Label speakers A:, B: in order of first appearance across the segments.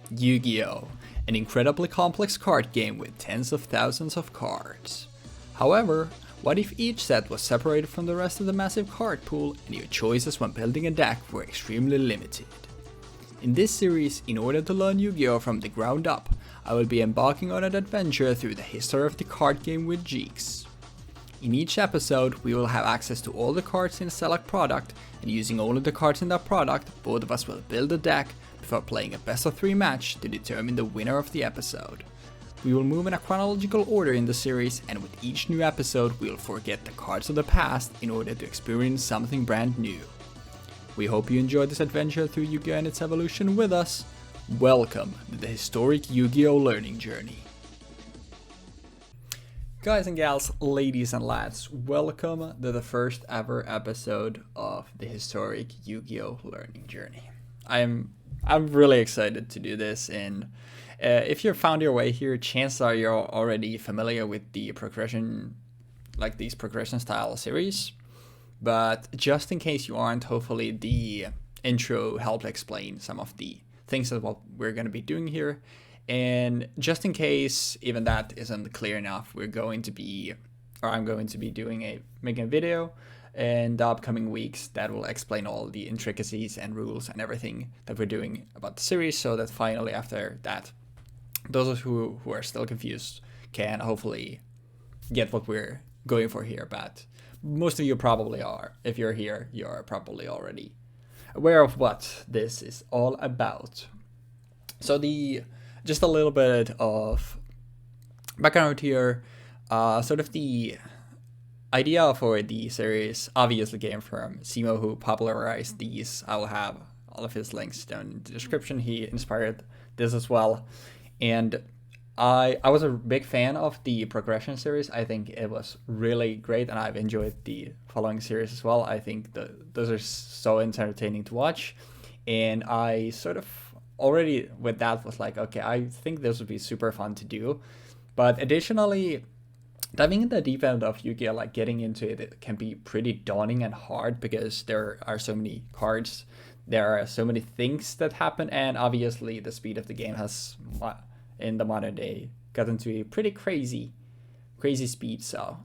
A: Yu-Gi-Oh! An incredibly complex card game with tens of thousands of cards. However, what if each set was separated from the rest of the massive card pool and your choices when building a deck were extremely limited? In this series, in order to learn Yu-Gi-Oh! From the ground up, I will be embarking on an adventure through the history of the card game with Jeex. In each episode, we will have access to all the cards in a select product, and using only the cards in that product, both of us will build a deck before playing a best of 3 match to determine the winner of the episode. We will move in a chronological order in the series, and with each new episode, we will forget the cards of the past in order to experience something brand new. We hope you enjoyed this adventure through Yu-Gi-Oh! And its evolution with us. Welcome to the historic Yu-Gi-Oh! Learning journey. Guys and gals, ladies and lads, welcome to the first ever episode of the historic Yu-Gi-Oh! Learning journey. I'm really excited to do this, and if you've found your way here, chances are you're already familiar with the progression, like these progression style series. But just in case you aren't, hopefully the intro helped explain some of the things of what we're going to be doing here. And just in case even that isn't clear enough, I'm going to be making a video in the upcoming weeks that will explain all the intricacies and rules and everything that we're doing about the series, so that finally after that, those who are still confused can hopefully get what we're going for here. But most of you probably are. If you're here, you're probably already aware of what this is all about. So just a little bit of background here. Sort of the idea for the series obviously came from Simo, who popularized these. I will have all of his links down in the description. He inspired this as well. And I was a big fan of the progression series. I think it was really great, and I've enjoyed the following series as well. I think those are so entertaining to watch. And I sort of already with that was like, okay, I think this would be super fun to do. But additionally, diving into the deep end of Yu-Gi-Oh!, like getting into it can be pretty daunting and hard because there are so many cards, there are so many things that happen, and obviously the speed of the game has, in the modern day, gotten to a pretty crazy speed, so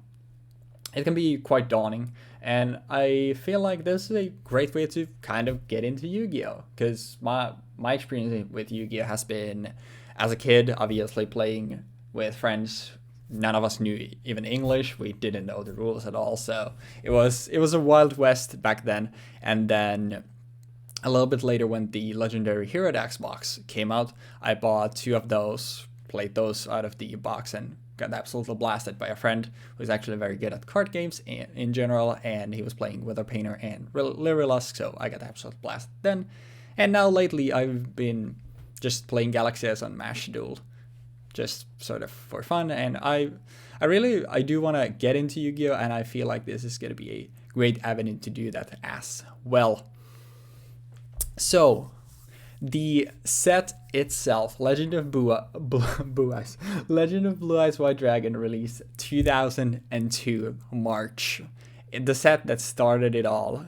A: it can be quite daunting. And I feel like this is a great way to kind of get into Yu-Gi-Oh! Because my experience with Yu-Gi-Oh! Has been, as a kid, obviously playing with friends. None of us knew even English. We didn't know the rules at all. So it was a wild west back then. And then a little bit later, when the legendary Hero Decks box came out, I bought 2 of those, played those out of the box, and got absolutely blasted by a friend who's actually very good at card games in general, and he was playing Weather Painter and Lyrilusk, so I got absolutely blasted then. And now lately I've been just playing Galaxias on Mash Duel, just sort of for fun, and I do want to get into Yu-Gi-Oh! And I feel like this is going to be a great avenue to do that as well. So, the set itself, Legend of Blue Eyes White Dragon, released 2002 March. The set that started it all.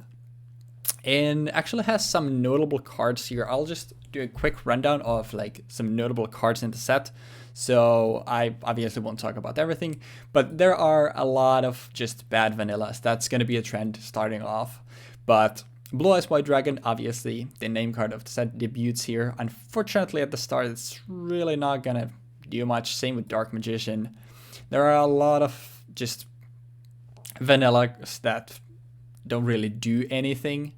A: And actually has some notable cards here. I'll just do a quick rundown of like some notable cards in the set. So I obviously won't talk about everything, but there are a lot of just bad vanillas. That's going to be a trend starting off. But Blue Eyes White Dragon, obviously, the name card of the set, debuts here. Unfortunately, at the start, it's really not going to do much. Same with Dark Magician. There are a lot of just vanillas that don't really do anything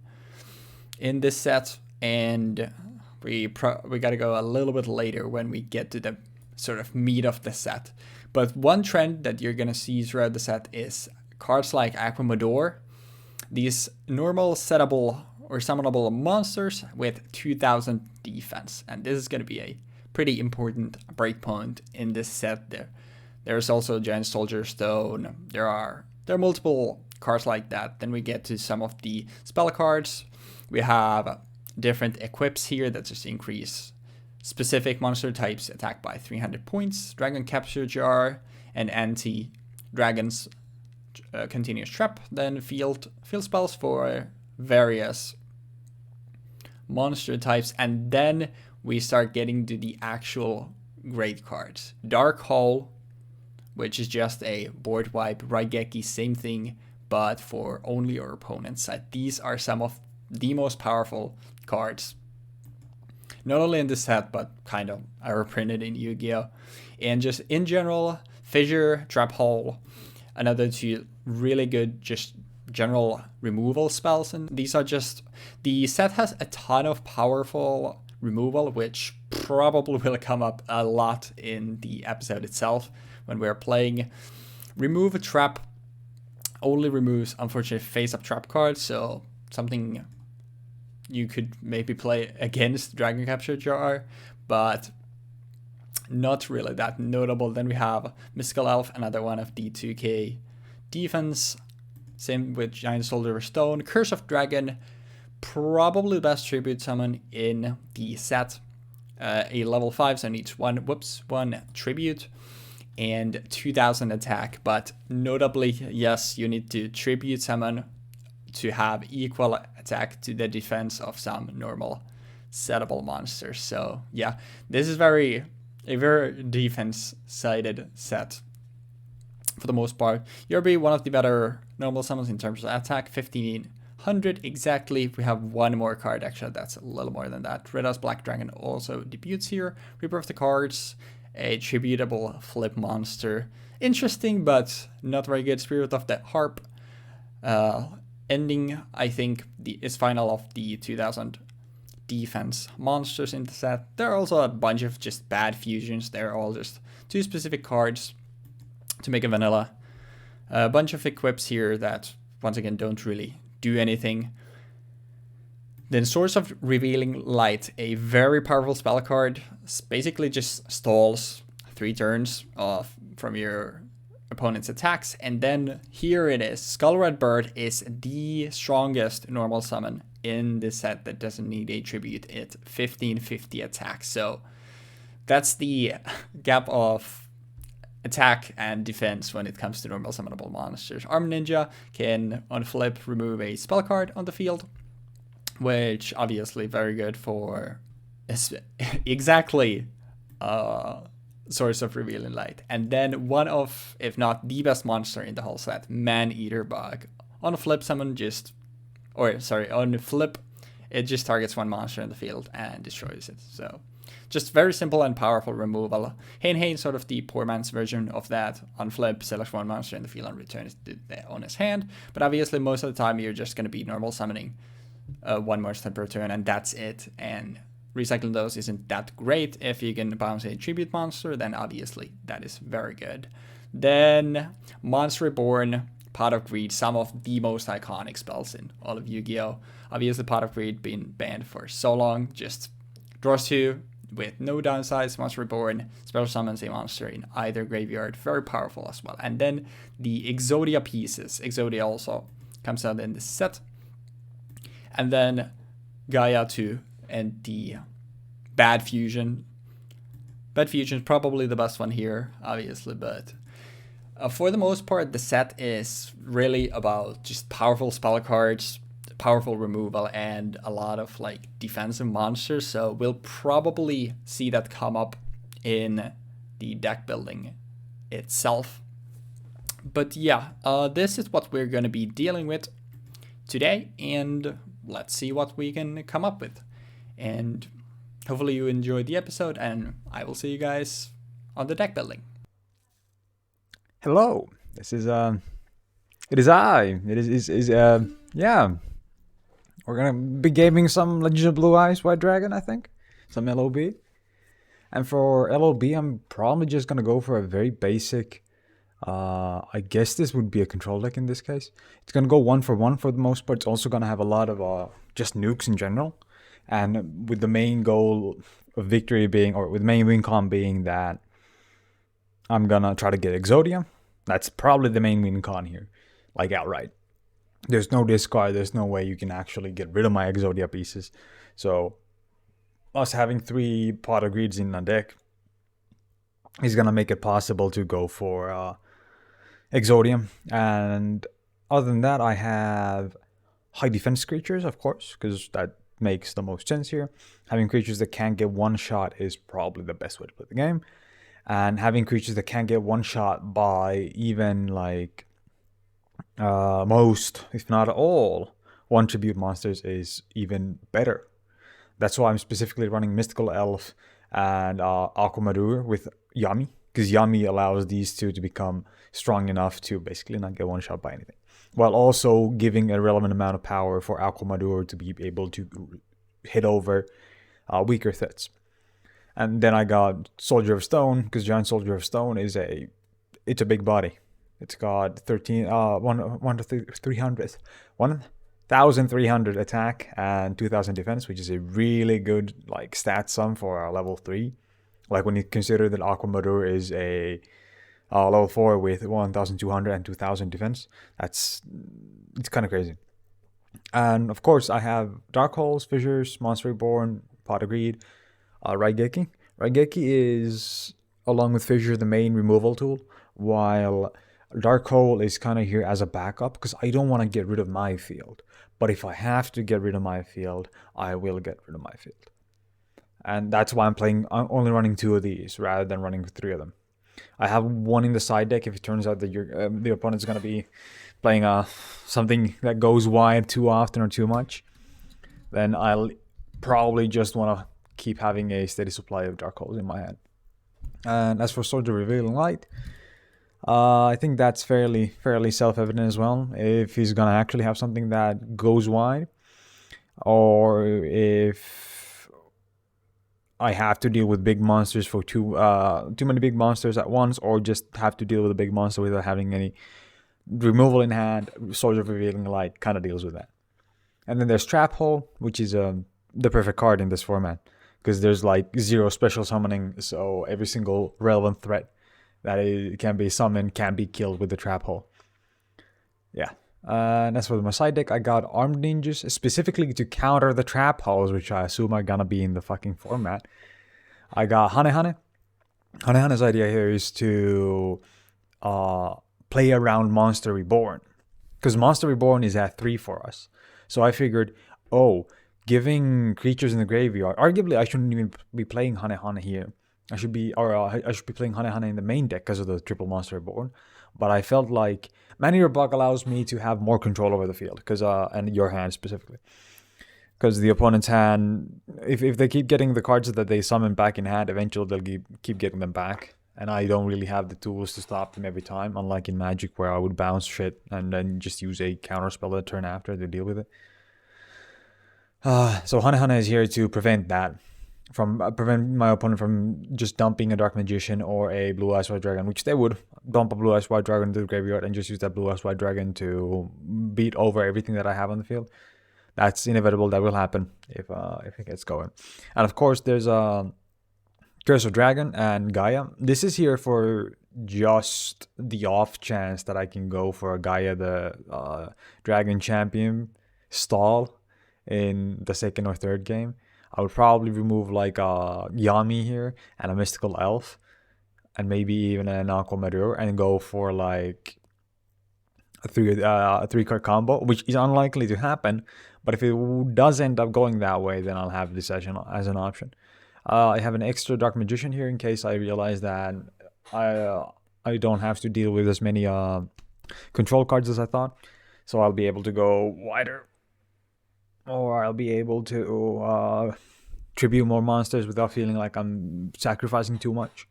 A: in this set. And we got to go a little bit later when we get to the sort of meat of the set. But one trend that you're going to see throughout the set is cards like Aquamador. These normal settable or summonable monsters with 2000 defense. And this is going to be a pretty important breakpoint in this set. There's also Giant Soldier Stone. There are multiple cards like that. Then we get to some of the spell cards. We have different equips here that just increase specific monster types attack by 300 points. Dragon Capture Jar and anti-dragons continuous trap, then field spells for various monster types, and then we start getting to the actual great cards. Dark Hole, which is just a board wipe. Raigeki, same thing, but for only your opponent's side. These are some of the most powerful cards, not only in this set, but kind of are printed in Yu-Gi-Oh! And just in general, Fissure, Trap Hole, another two really good just general removal spells. And these are just, the set has a ton of powerful removal, which probably will come up a lot in the episode itself when we're playing. Remove a trap only removes, unfortunately, face-up trap cards, so something you could maybe play against Dragon Capture Jar, but not really that notable. Then we have Mystical Elf, another one of the 2k defense. Same with Giant Soldier of Stone. Curse of Dragon, probably the best tribute summon in the set. A level 5, so it needs one tribute and 2000 attack, but notably, yes, you need to tribute summon to have equal attack to the defense of some normal settable monsters. So yeah, this is a very defense-sided set for the most part. Yorbi, one of the better normal summons in terms of attack, 1500 exactly. We have one more card, actually, that's a little more than that. Red House Black Dragon also debuts here. Reaper of the Cards, a tributable flip monster. Interesting, but not very good. Spirit of the Harp. Ending, I think, is final of the 2000 defense monsters in the set. There are also a bunch of just bad fusions. They're all just 2 specific cards to make a vanilla. A bunch of equips here that, once again, don't really do anything. Then Source of Revealing Light, a very powerful spell card. Basically just stalls 3 turns from your opponent's attacks. And then here it is. Skull Red Bird is the strongest normal summon in this set that doesn't need a tribute. It's 1550 attack. So that's the gap of attack and defense when it comes to normal summonable monsters. Arm Ninja can, on flip, remove a spell card on the field, which obviously very good for exactly Source of Revealing Light. And then one of, if not the best monster in the whole set, Man-Eater Bug. On flip, on flip, it just targets one monster in the field and destroys it. So just very simple and powerful removal. Hein, sort of the poor man's version of that. On flip, select one monster in the field and return it to the owner's hand. But obviously, most of the time, you're just going to be normal summoning one monster per turn, and that's it. And recycling those isn't that great. If you can bounce a tribute monster, then obviously that is very good. Then Monster Reborn, Pot of Greed, some of the most iconic spells in all of Yu-Gi-Oh! Obviously, Pot of Greed been banned for so long. Just draws 2 with no downsides. Monster Reborn, special summons a monster in either graveyard. Very powerful as well. And then the Exodia pieces. Exodia also comes out in this set. And then Gaia 2 and the Bad Fusion. Bad Fusion is probably the best one here, obviously, but for the most part, the set is really about just powerful spell cards, powerful removal, and a lot of like defensive monsters. So we'll probably see that come up in the deck building itself. But yeah, this is what we're going to be dealing with today, and let's see what we can come up with. And hopefully you enjoyed the episode, and I will see you guys on the deck building.
B: Hello, this is yeah. We're gonna be gaming some Legend of Blue Eyes White Dragon, I think, some LOB. And for LOB, I'm probably just gonna go for a very basic. I guess this would be a control deck in this case. It's gonna go 1-for-1 for the most part. It's also gonna have a lot of just nukes in general, and with the main goal of victory being, or with main win con being that I'm gonna try to get Exodia. That's probably the main win con here, like outright. There's no discard. There's no way you can actually get rid of my Exodia pieces. So us having 3 Pot of Greeds in a deck is gonna make it possible to go for Exodia. And other than that, I have high defense creatures, of course, because that makes the most sense here. Having creatures that can't get one shot is probably the best way to play the game. And having creatures that can't get one shot by even like most, if not all, one tribute monsters is even better. That's why I'm specifically running Mystical Elf and Aquamadur with Yami, because Yami allows these two to become strong enough to basically not get one shot by anything, while also giving a relevant amount of power for Aquamadur to be able to hit over weaker threats. And then I got Soldier of Stone, because Giant Soldier of Stone is a big body. It's got 1,300 attack and 2,000 defense, which is a really good like stat sum for a level 3. Like when you consider that Aquamadur is a level 4 with 1,200 and 2,000 defense, it's kind of crazy. And of course, I have Dark Holes, Fissures, Monster Reborn, Pot of Greed, Raigeki. Raigeki is, along with Fissure, the main removal tool, while Dark Hole is kind of here as a backup because I don't want to get rid of my field. But if I have to get rid of my field, I will get rid of my field. And that's why I'm only running 2 of these rather than running 3 of them. I have 1 in the side deck if it turns out that the opponent's going to be playing something that goes wide too often or too much. Then I'll probably just want to keep having a steady supply of Dark Holes in my hand. And as for Soldier Revealing Light, I think that's fairly self-evident as well. If he's gonna actually have something that goes wide, or if I have to deal with big monsters for too many big monsters at once, or just have to deal with a big monster without having any removal in hand, Soldier Revealing Light kind of deals with that. And then there's Trap Hole, which is the perfect card in this format, because there's like 0 special summoning, so every single relevant threat that it can be summoned can be killed with the Trap Hole. Yeah. And as for my side deck, I got Armed Ninjas specifically to counter the Trap Holes, which I assume are gonna be in the fucking format. I got Hane. Hane's idea here is to play around Monster Reborn, because Monster Reborn is at 3 for us. So I figured, giving creatures in the graveyard. Arguably, I shouldn't even be playing Hane here. I should be playing Hane in the main deck because of the triple Monster Reborn. But I felt like Maneater Bug allows me to have more control over the field, and your hand specifically. Because the opponent's hand, if they keep getting the cards that they summon back in hand, eventually they'll keep getting them back. And I don't really have the tools to stop them every time, unlike in Magic where I would bounce shit and then just use a counter spell the turn after to deal with it. So Hane is here to prevent that. Prevent my opponent from just dumping a Dark Magician or a Blue Eyes White Dragon, which they would dump a Blue Eyes White Dragon into the graveyard and just use that Blue Eyes White Dragon to beat over everything that I have on the field. That's inevitable. That will happen if it gets going. And of course, there's Curse of Dragon and Gaia. This is here for just the off chance that I can go for a Gaia, the Dragon Champion stall in the second or third game. I would probably remove like a Yami here and a Mystical Elf and maybe even an Aquamadur and go for like a 3-card combo, which is unlikely to happen. But if it does end up going that way, then I'll have this as an option. I have an extra Dark Magician here in case I realize that I don't have to deal with as many control cards as I thought. So I'll be able to go wider. Or I'll be able to tribute more monsters without feeling like I'm sacrificing too much.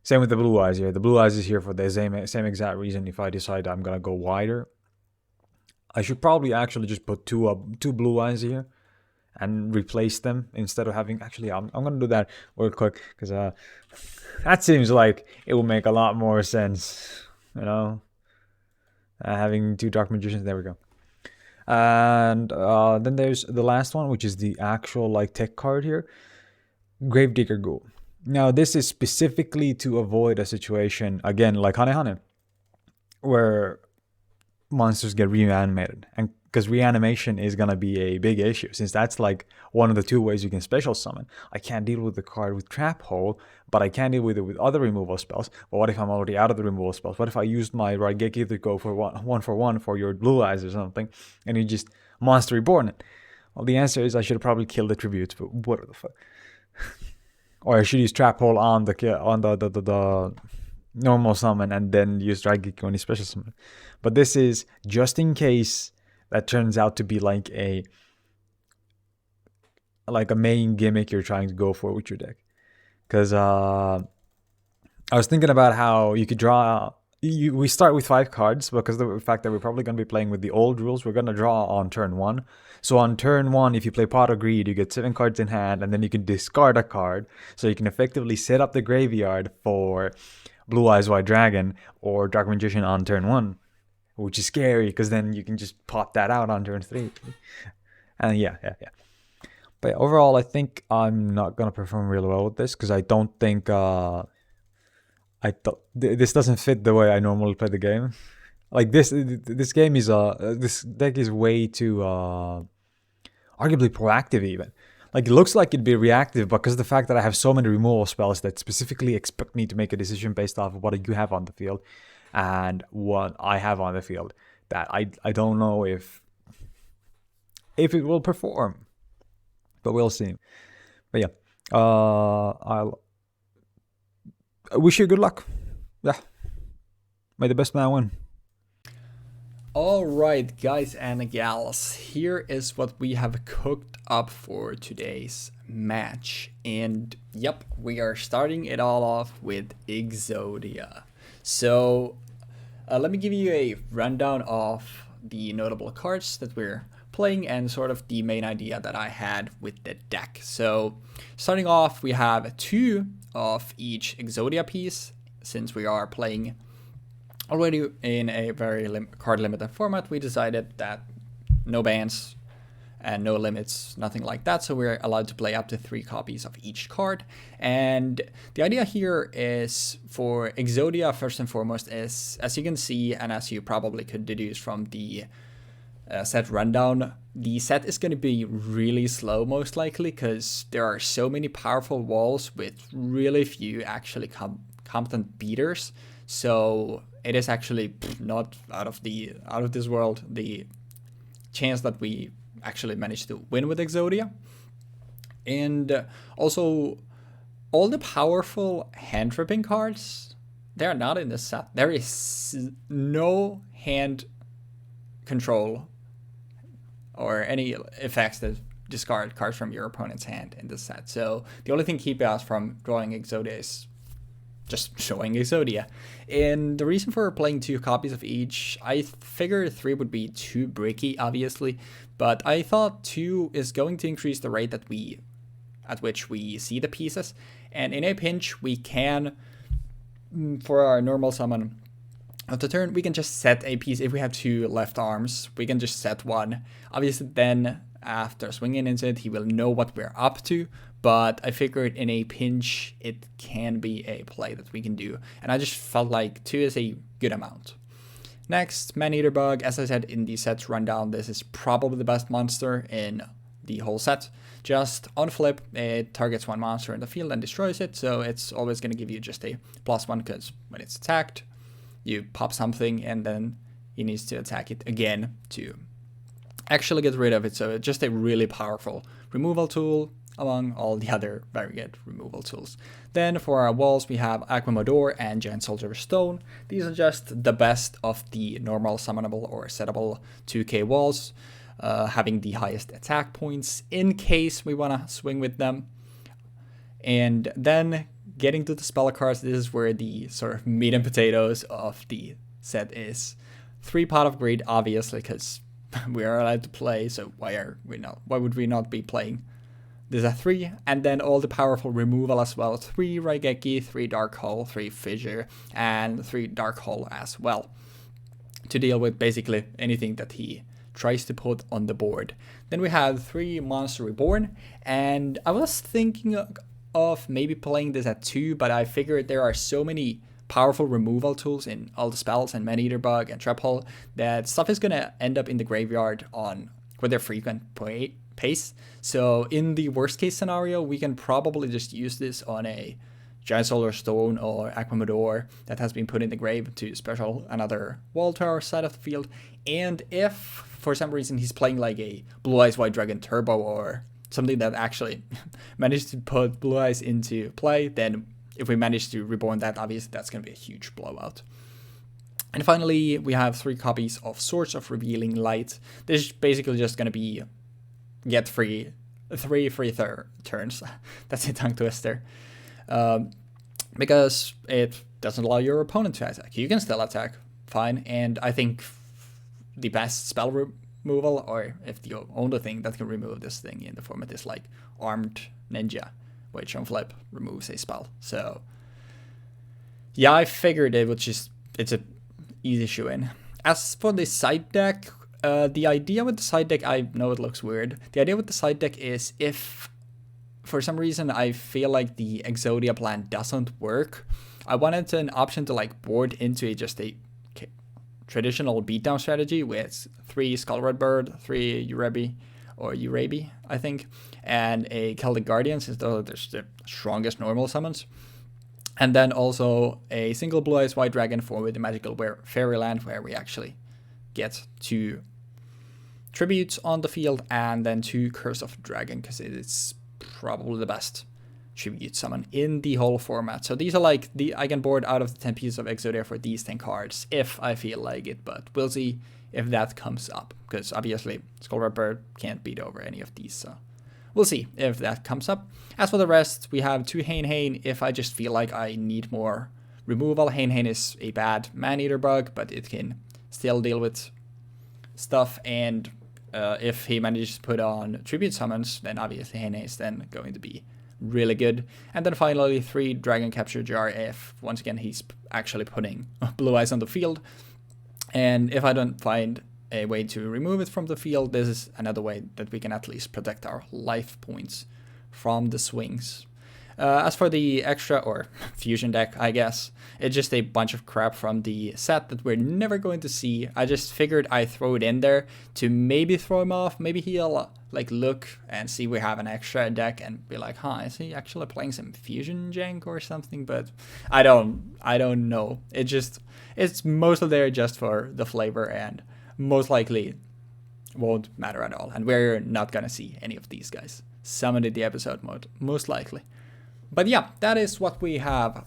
B: Same with the Blue Eyes here. The Blue Eyes is here for the same exact reason. If I decide I'm going to go wider, I should probably actually just put two Blue Eyes here and replace them instead of having... Actually, I'm going to do that real quick because that seems like it will make a lot more sense, you know? Having 2 Dark Magicians, there we go. And then there's the last one, which is the actual like tech card here, Gravedigger Ghoul. Now this is specifically to avoid a situation again like Hane, where monsters get reanimated, and because reanimation is gonna be a big issue since that's like one of the 2 ways you can special summon. I can't deal with the card with Trap Hole, but I can deal with it with other removal spells. But what if I'm already out of the removal spells? What if I used my Raigeki to go for one for one for your Blue Eyes or something, and you just Monster Reborn it? Well, the answer is I should probably kill the tributes, but what the fuck? Or I should use trap hole on the normal summon and then use Dragiki on his special summon. But this is just in case that turns out to be like a main gimmick you're trying to go for with your deck. Because I was thinking about how you could draw. We start with 5 cards because of the fact that we're probably going to be playing with the old rules. We're going to draw on turn 1. So on turn 1, if you play Pot of Greed, you get 7 cards in hand, and then you can discard a card. So you can effectively set up the graveyard for Blue Eyes White Dragon or Dark Magician on turn 1, which is scary because then you can just pop that out on turn 3. And yeah. But overall, I think I'm not going to perform really well with this because I don't think... this doesn't fit the way I normally play the game. Like this game is this deck is way too arguably proactive even. Like it looks like it'd be reactive because of the fact that I have so many removal spells that specifically expect me to make a decision based off of what you have on the field and what I have on the field. That I don't know if it will perform, but we'll see. But yeah, I wish you good luck. Yeah. May the best man win.
A: Alright, guys and gals, here is what we have cooked up for today's match. And yep, we are starting it all off with Exodia. So let me give you a rundown of the notable cards that we're playing and sort of the main idea that I had with the deck. So starting off, we have 2 of each Exodia piece. Since we are playing already in a very card limited format, we decided that no bans and no limits, nothing like that. So we're allowed to play up to 3 copies of each card. And the idea here is for Exodia, first and foremost, is, as you can see, and as you probably could deduce from the set rundown, the set is going to be really slow most likely because there are so many powerful walls with really few actually competent beaters. So it is actually not out of this world the chance that we actually managed to win with Exodia. And also all the powerful hand tripping cards, they're not in this set. There is no hand control or any effects that discard cards from your opponent's hand in this set. So the only thing keeping us from drawing Exodia is just showing Exodia. And the reason for playing 2 copies of each, I figured 3 would be too bricky, obviously, but I thought 2 is going to increase the rate at which we see the pieces. And in a pinch, we can, for our normal summon of the turn, we can just set a piece. If we have 2 left arms, we can just set 1. Obviously, then after swinging into it, he will know what we're up to. But I figured in a pinch, it can be a play that we can do. And I just felt like 2 is a good amount. Next, Man-Eater Bug. As I said in the set's rundown, this is probably the best monster in the whole set. Just on flip, it targets 1 monster in the field and destroys it. So it's always going to give you just a +1 because when it's attacked, you pop something and then he needs to attack it again to actually get rid of it. So it's just a really powerful removal tool among all the other very good removal tools. Then for our walls, we have Aquamador and Giant Soldier of Stone. These are just the best of the normal summonable or settable 2k walls, having the highest attack points in case we want to swing with them. And then getting to the spell cards, this is where the sort of meat and potatoes of the set is. 3 Pot of Greed, obviously, because we are allowed to play, so why would we not be playing? There's a 3, and then all the powerful removal as well. 3 Raigeki, 3 Dark Hole, 3 Fissure, and 3 Dark Hole as well, to deal with basically anything that he tries to put on the board. Then we have 3 Monster Reborn, and I was thinking of maybe playing this at 2, but I figured there are so many powerful removal tools in all the spells and Man-Eater Bug and Trap Hole that stuff is going to end up in the graveyard with their frequent pace. So in the worst case scenario, we can probably just use this on a Giant Solar Stone or Aquamador that has been put in the grave to special another wall to our side of the field. And if for some reason he's playing like a Blue Eyes White Dragon Turbo or something that actually managed to put Blue Eyes into play, then if we manage to reborn that, obviously that's going to be a huge blowout. And finally, we have 3 copies of Swords of Revealing Light. This is basically just going to be get free 3 free turns. That's a tongue twister. Because it doesn't allow your opponent to attack. You can still attack, fine. And I think the best spell removal, or if the only thing that can remove this thing in the format is like Armed Ninja, which on flip removes a spell. So yeah, I figured it would just, it's a easy shoe in. As for the side deck, the idea with the side deck, I know it looks weird. The idea with the side deck is if for some reason I feel like the Exodia plan doesn't work, I wanted an option to like board into just a traditional beatdown strategy with 3 Skullred Bird, 3 Urabi, I think, and a Celtic Guardian, since those are the strongest normal summons. And then also a single Blue Eyes White Dragon for the Magical Fairyland, where we actually get 2 tributes on the field and then 2 Curse of Dragon, because it is probably the best tribute summon in the whole format. So these are like I can board out of the 10 pieces of Exodia for these 10 cards if I feel like it, but we'll see if that comes up, because obviously Skullred Bird can't beat over any of these, so we'll see if that comes up. As for the rest, we have 2 Hain if I just feel like I need more removal. Hain is a bad man-eater bug, but it can still deal with stuff, and if he manages to put on tribute summons, then obviously Hain is then going to be really good. And then finally 3 Dragon Capture Jar if, once again, he's actually putting Blue Eyes on the field. And if I don't find a way to remove it from the field, this is another way that we can at least protect our life points from the swings. As for the extra, or fusion deck, I guess, it's just a bunch of crap from the set that we're never going to see. I just figured I'd throw it in there to maybe throw him off. Maybe he'll like look and see we have an extra deck and be like, huh, is he actually playing some fusion jank or something? But I don't know. It's mostly there just for the flavor, and most likely won't matter at all. And we're not gonna see any of these guys summoned in the episode mode, most likely. But yeah, that is what we have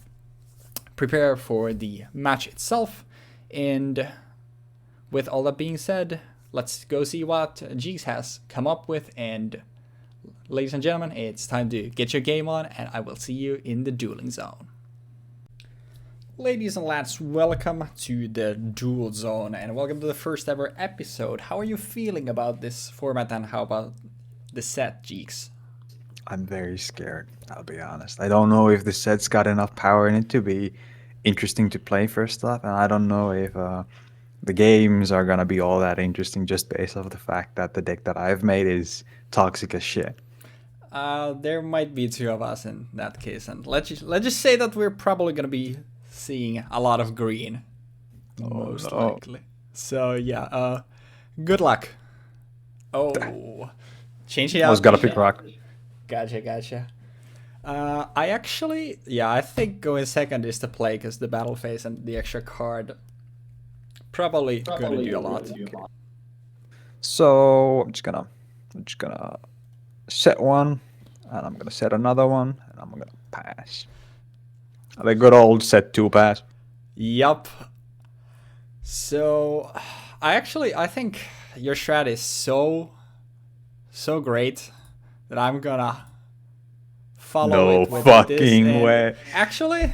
A: prepared for the match itself. And with all that being said, let's go see what Jeex has come up with. And ladies and gentlemen, it's time to get your game on, and I will see you in the dueling zone. Ladies and lads, welcome to the duel zone, and welcome to the first ever episode. How are you feeling about this format, and how about the set, Jeex?
B: I'm very scared, I'll be honest. I don't know if the set's got enough power in it to be interesting to play first off, and I don't know if the games are gonna be all that interesting just based off the fact that the deck that I've made is toxic as shit.
A: There might be 2 of us in that case, and let's just say that we're probably gonna be seeing a lot of green, most likely. So yeah, good luck. Oh, change it out.
B: I was gonna pick rock.
A: Gotcha. I think going second is the play, because the battle phase and the extra card probably gonna do a lot.
B: So I'm just gonna set one, and I'm gonna set another one, and I'm gonna pass. The good old set 2 pass.
A: Yup. So I think your strat is so great that I'm gonna follow it with
B: fucking
A: this.
B: way.
A: Actually,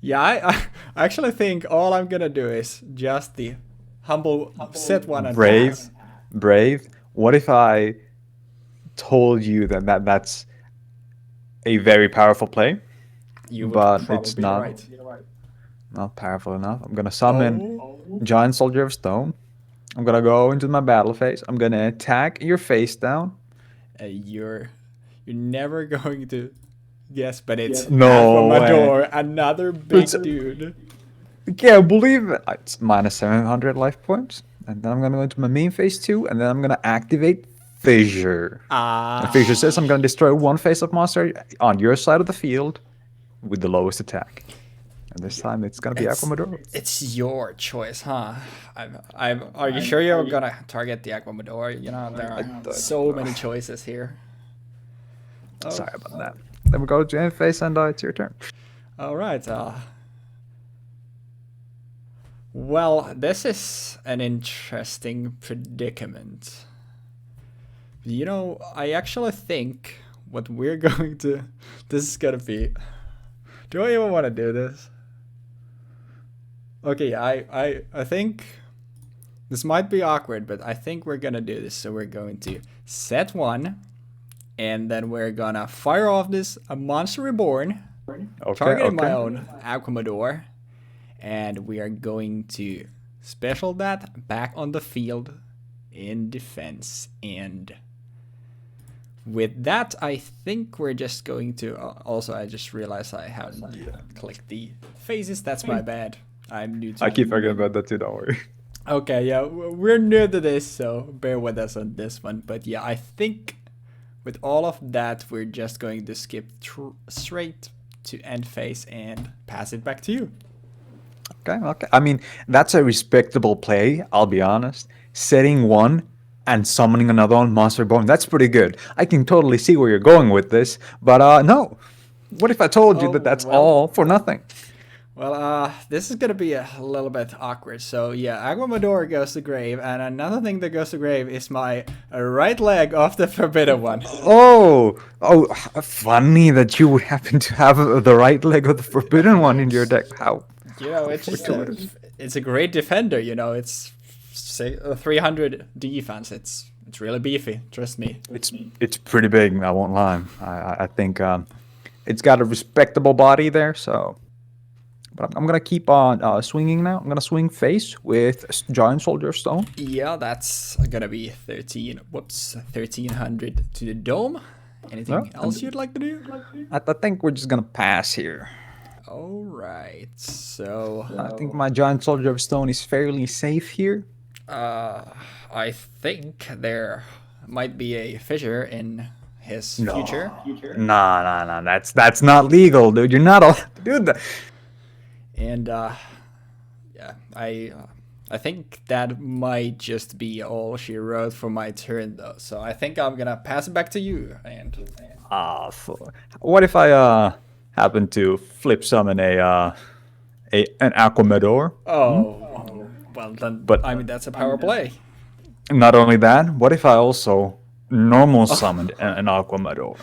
A: yeah, I actually think all I'm gonna do is just the humble set one and pass.
B: Brave. What if I told you that's a very powerful play, but it's not
A: right.
B: not powerful enough? I'm gonna summon Giant Soldier of Stone. I'm gonna go into my battle phase. I'm gonna attack your face down.
A: You're never going to guess, but it's
B: No
A: Aquamador, another big dude.
B: I can't believe it. It's minus 700 life points. And then I'm gonna go into my main phase 2, and then I'm gonna activate Fissure. And Fissure says I'm gonna destroy one face-up monster on your side of the field with the lowest attack. And this time it's gonna be Aquamador.
A: It's your choice, huh? Are you sure you're gonna target the Aquamador? You know, there are so many choices here.
B: Sorry about that. Then we go to end phase and it's your turn.
A: All right. Well, this is an interesting predicament. You know, I actually think what we're going to... This is gonna be... Do I even want to do this? Okay, I think... This might be awkward, but I think we're gonna do this. So we're going to set one, and then we're gonna fire off this Monster Reborn, targeting my own Aquamador, and we are going to special that back on the field in defense. And with that, I think we're just going to... also, I just realized I haven't clicked the phases. That's my bad. I'm new to
B: I keep forgetting about that too, don't worry.
A: Okay, yeah, we're new to this, so bear with us on this one. But yeah, I think with all of that, we're just going to skip straight to end phase and pass it back to you.
B: Okay. I mean, that's a respectable play, I'll be honest. Setting one and summoning another on Monster Reborn, that's pretty good. I can totally see where you're going with this, but no. What if I told you that that's all for nothing?
A: Well, this is gonna be a little bit awkward. So yeah, Aquamador goes to grave, and another thing that goes to grave is my right leg of the Forbidden One.
B: Oh, funny that you would happen to have the right leg of the Forbidden One in your deck. How?
A: You know, it's just it's a great defender. You know, it's say 300 defense. It's really beefy. Trust me.
B: It's pretty big. I won't lie. I think it's got a respectable body there. So. But I'm gonna keep on swinging now. I'm gonna swing face with Giant Soldier of Stone.
A: Yeah, that's gonna be 1300 to the dome. Anything else you'd like to do?
B: I think we're just gonna pass here.
A: All right. So
B: I think my Giant Soldier of Stone is fairly safe here.
A: I think there might be a fissure in his future.
B: Nah. That's not legal, dude. You're not allowed to do that.
A: And yeah, I think that might just be all she wrote for my turn, though. So I think I'm gonna pass it back to you. And
B: what if I happen to flip summon an Aquamador?
A: Well then. But I mean, that's a power play.
B: Not only that, what if I also normal summoned an Aquamador?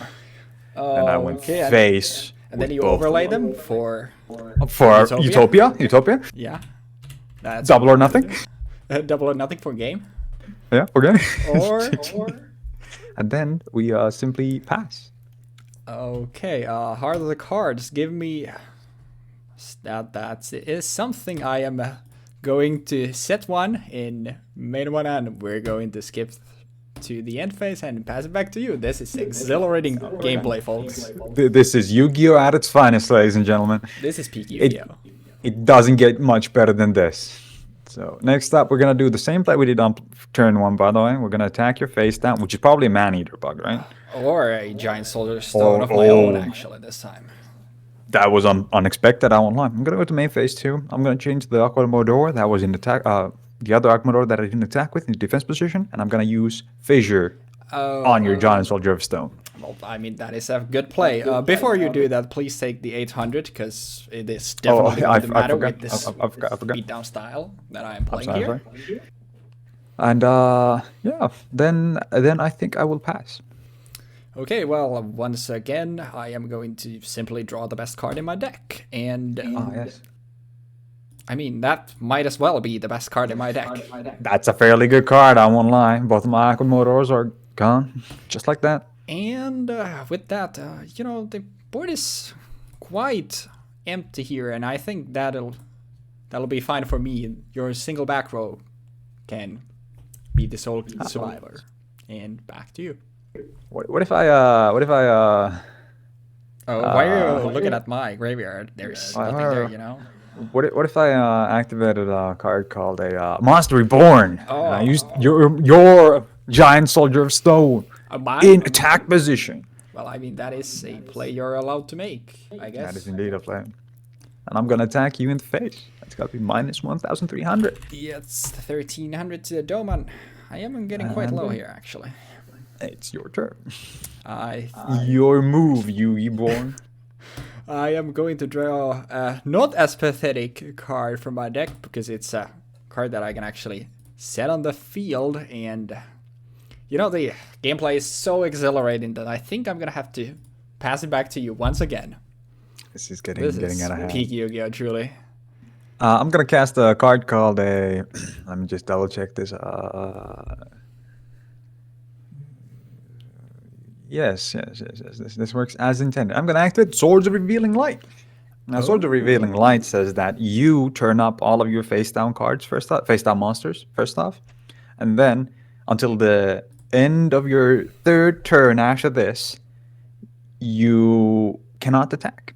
B: And I went face.
A: And then you overlay them for
B: Utopia?
A: Yeah. That's
B: double or nothing?
A: Double or nothing for game?
B: Yeah, for game.
A: Or
B: and then we simply pass.
A: Okay, Heart of the Cards, give me... That is something I am going to set one in main one, and we're going to skip to the end phase and pass it back to you. This is exhilarating gameplay, folks.
B: This is Yu-Gi-Oh! At its finest, ladies and gentlemen.
A: This is peak Yu-Gi-Oh!
B: It doesn't get much better than this. So next up, we're gonna do the same play we did on turn one, by the way. We're gonna attack your face down, which is probably a Man-Eater bug, right?
A: Or a Giant Soldier Stone of my own, actually, this time.
B: That was unexpected, I won't lie. I'm gonna go to main phase 2. I'm gonna change the Aquamador that was in attack, the other Aquamador that I didn't attack with in the defense position, and I'm gonna use Fissure on your Giant Soldier of Stone.
A: Well, I mean, that is a good play. Before you do that, please take the 800, because it is definitely going to matter with this beatdown style that I am playing here.
B: And yeah, then I think I will pass.
A: Okay, well, once again, I am going to simply draw the best card in my deck. And
B: yes.
A: I mean, that might as well be the best card in my deck.
B: That's a fairly good card, I won't lie. Both of my Aquamadors are gone, just like that.
A: And with that, you know, the board is quite empty here, and I think that'll be fine for me. Your single back row can be the sole survivor. And back to you.
B: What if I
A: why are you looking at my graveyard? There's nothing there, you know.
B: What if I activated a card called a Monster Reborn?
A: Oh.
B: And I used your Giant Soldier of Stone in attack position.
A: Well, I mean, that is a play you're allowed to make, I guess.
B: That is indeed a play. And I'm gonna attack you in the face. That's gotta be minus 1,300.
A: Yeah, it's 1,300 to the Doman. I am getting quite low here, actually.
B: It's your turn.
A: I
B: Your move, Yugi Born.
A: I am going to draw a not as pathetic card from my deck, because it's a card that I can actually set on the field, and you know, the gameplay is so exhilarating that I think I'm gonna have to pass it back to you once again.
B: This is getting
A: This
B: out of hand.
A: peak Yu-Gi-Oh! Truly.
B: I'm gonna cast a card called a. Let me just double check this. Yes. This works as intended. I'm gonna activate Swords of Revealing Light. Now, Swords of Revealing Light says that you turn up all of your face down cards first off, face down monsters first off, and then until the end of your third turn after this, you cannot attack.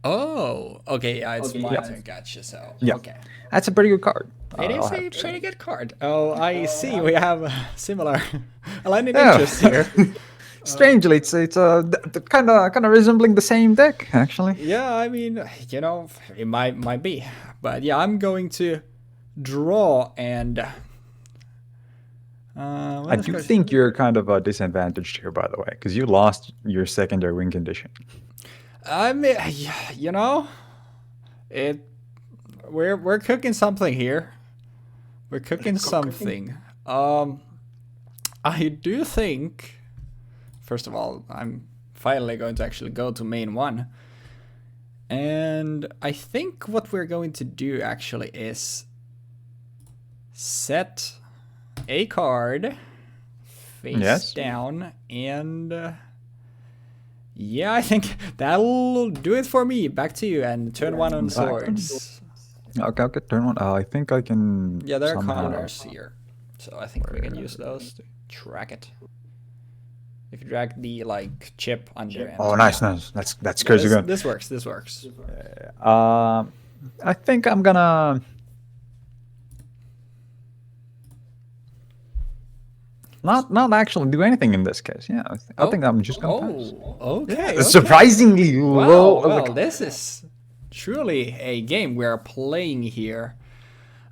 A: Oh, okay, yeah, it's my turn. Gotcha. So,
B: Yeah.
A: okay.
B: That's a pretty good card.
A: It is a pretty good card. Oh, I see. We have similar aligning
B: Yeah.
A: interests here.
B: Strangely, it's kind of resembling the same deck actually.
A: Yeah, I mean, you know, it might be, but yeah, I'm going to draw and.
B: I do think you're kind of disadvantaged here, by the way, because you lost your secondary win condition.
A: I mean, you know, we're cooking something here. We're cooking something. I do think, first of all, I'm finally going to actually go to main one. And I think what we're going to do actually is set a card face down, and yeah, I think that'll do it for me. Back to you, and turn one on swords.
B: Okay, turn one. I think I can.
A: Yeah, there are counters here, so I think we can use those to track it. If you drag the chip under. And
B: oh, nice. That's crazy good.
A: This works.
B: I think I'm gonna. Not actually do anything in this case. Yeah, I think I'm just gonna pass.
A: Okay.
B: Yeah, surprisingly low.
A: Well, this is truly a game we're playing here.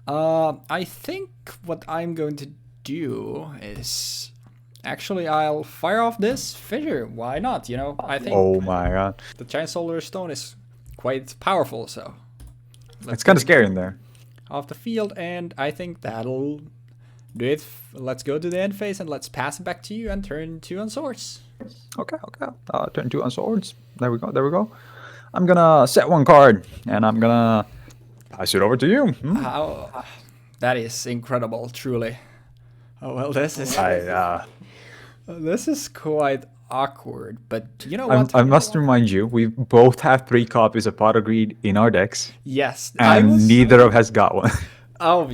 A: I think what I'm going to do is actually I'll fire off this fissure. Why not? You know, I think.
B: Oh my god.
A: The giant solar stone is quite powerful, so.
B: It's kind of scary in there.
A: Off the field, and I think that'll do it. Let's go to the end phase and let's pass it back to you and turn 2 on swords.
B: Okay. Turn 2 on swords. There we go. I'm gonna set one card and I'm gonna pass it over to you.
A: How? That is incredible, truly. Oh well, this is. This is quite awkward, but you know what?
B: I must remind you, we both have 3 copies of Pot of Greed in our decks.
A: Yes,
B: and neither of us has got one.
A: Oh,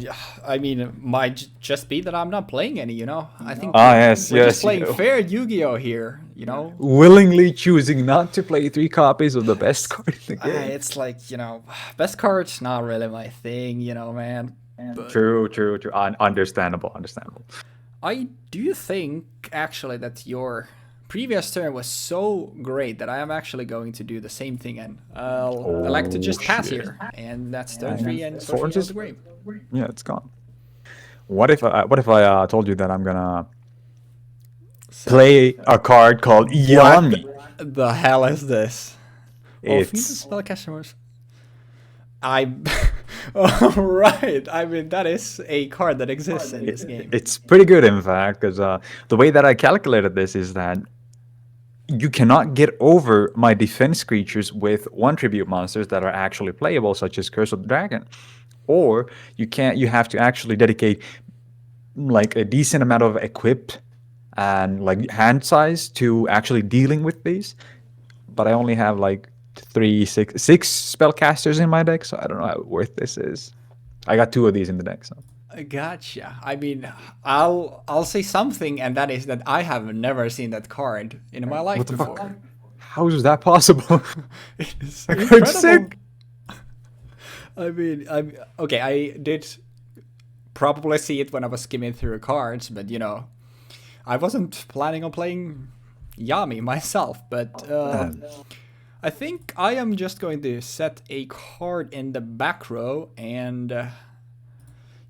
A: I mean, it might just be that I'm not playing any, you know? I think
B: we're
A: just playing fair Yu-Gi-Oh! Here, you know?
B: Willingly choosing not to play 3 copies of the best card in the game.
A: It's like, you know, best card's not really my thing, you know, man. But
B: True. Understandable.
A: I do think, actually, that your previous turn was so great that I am actually going to do the same thing, and I'll elect to just pass here. And that's turn 3 and Swords of the Grave.
B: Yeah, it's gone. What if I told you that I'm gonna play a card called Yami?
A: What the hell is this?
B: It's
A: spellcasters. Oh, right. I mean, that is a card that exists in this game.
B: It's pretty good, in fact, because the way that I calculated this is that you cannot get over my defense creatures with 1 tribute monsters that are actually playable, such as Curse of the Dragon. Or you have to actually dedicate a decent amount of equipped and hand size to actually dealing with these. But I only have 6 spellcasters in my deck, so I don't know how worth this is. I got 2 of these in the deck, so.
A: Gotcha. I mean, I'll say something, and that is that I have never seen that card in my life before.
B: Fuck? How is that possible?
A: It is
B: incredible. Sick.
A: I mean, okay, I did probably see it when I was skimming through cards, but you know, I wasn't planning on playing Yami myself, but I think I am just going to set a card in the back row, and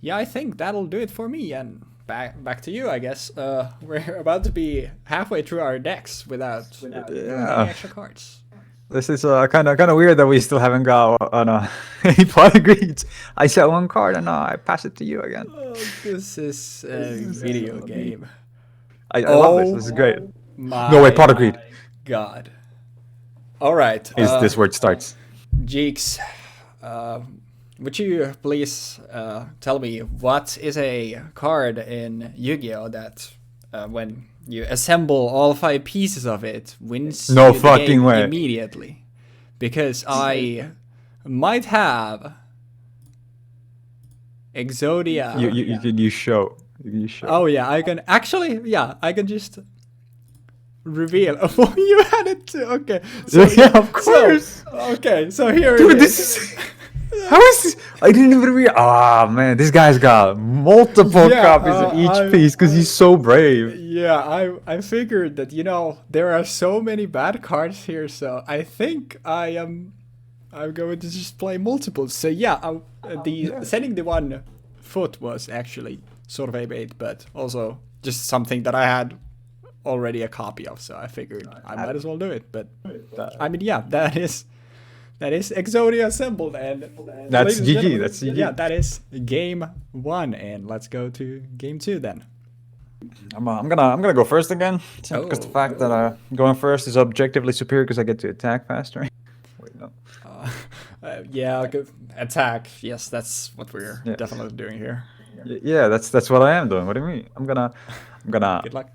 A: yeah, I think that'll do it for me. And back to you, I guess. We're about to be halfway through our decks without any extra cards.
B: This is kind of weird that we still haven't got any pot agreed. I set one card and I pass it to you again.
A: Oh, this is a video game.
B: I love this. This is great.
A: No
B: way, pot agreed.
A: God. All right.
B: Is this where it starts?
A: Jeex, would you please tell me what is a card in Yu-Gi-Oh that when you assemble all 5 pieces of it wins
B: No
A: you the
B: fucking
A: game
B: way.
A: immediately? Because I might have Exodia.
B: You show.
A: Oh yeah, I can actually. Yeah, I can just reveal. Oh, you had it too. Okay. So,
B: yeah, of course.
A: Okay, so here
B: Dude,
A: it is.
B: this is. How is this? I didn't even read. Ah, man, this guy's got multiple copies of each piece because he's so brave.
A: Yeah, I figured that, you know, there are so many bad cards here, so I think I'm going to just play multiples. So yeah, setting the 1 foot was actually sort of a bait, but also just something that I had already a copy of, so I figured I might as well do it. But I mean, yeah, that is Exodia assembled, and
B: that's GG. That's GG.
A: Yeah, that is game 1, and let's go to game 2 then.
B: I'm gonna go first again because the fact that going first is objectively superior because I get to attack faster. Wait, no.
A: Yeah, I'll go attack. Yes, that's what we're definitely doing here.
B: Yeah, that's what I am doing. What do you mean? I'm gonna.
A: Good luck.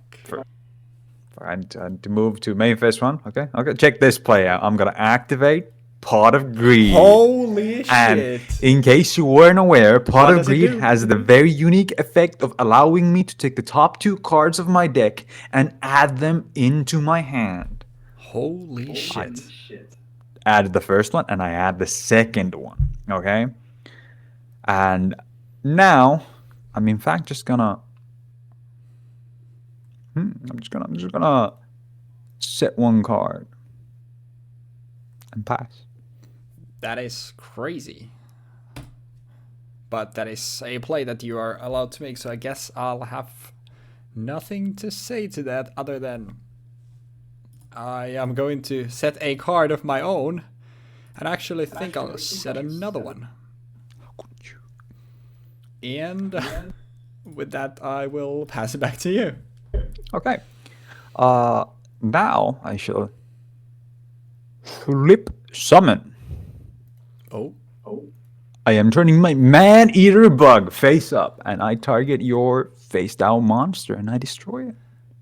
B: I need to move to main phase 1. Okay. Check this play out. I'm gonna activate Pot of Greed.
A: Holy shit!
B: And in case you weren't aware, Pot of Greed has the very unique effect of allowing me to take the top 2 cards of my deck and add them into my hand.
A: Holy shit!
B: Added the first one and I add the second one. Okay. And now I'm in fact just gonna. I'm just gonna set 1 card and pass.
A: That is crazy. But that is a play that you are allowed to make, so I guess I'll have nothing to say to that other than I am going to set a card of my own, and actually think I'll set another one. And with that, I will pass it back to you.
B: Okay. Now I shall flip summon.
A: Oh.
B: I am turning my man-eater bug face up, and I target your face-down monster, and I destroy it.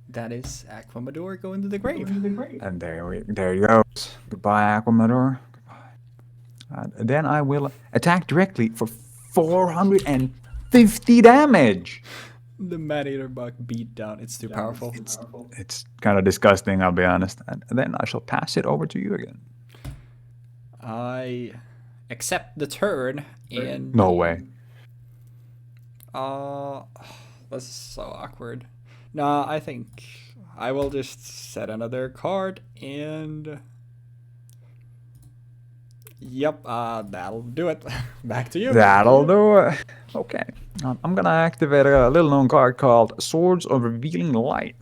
A: That is Aquamador going to the grave.
B: And there you go. Goodbye, Aquamador. Goodbye. And then I will attack directly for 450 damage.
A: The man-eater bug beat down. It's too powerful.
B: It's kind of disgusting, I'll be honest. And then I shall pass it over to you again.
A: I accept the turn, and
B: no way.
A: This is so awkward. Nah, I think I will just set another card, and yep, that'll do it. Back to you.
B: That'll do it. Okay. I'm gonna activate a little known card called Swords of Revealing Light.